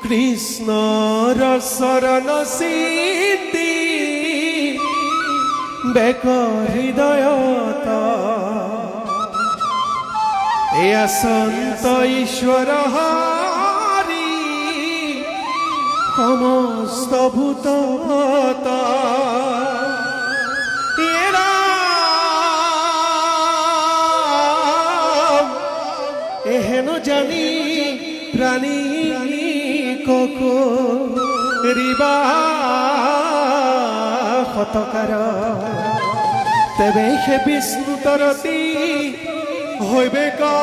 কৃষ্ণর শরণ সিদ্ধি বেক হৃদয়তা এয়া সন্ত ঈশ্বর হরি সমস্ত ভূততা এহেন জানি প্রাণী রিবা হতকার তেবে হে বিষ্ণু তরতি হইবে কা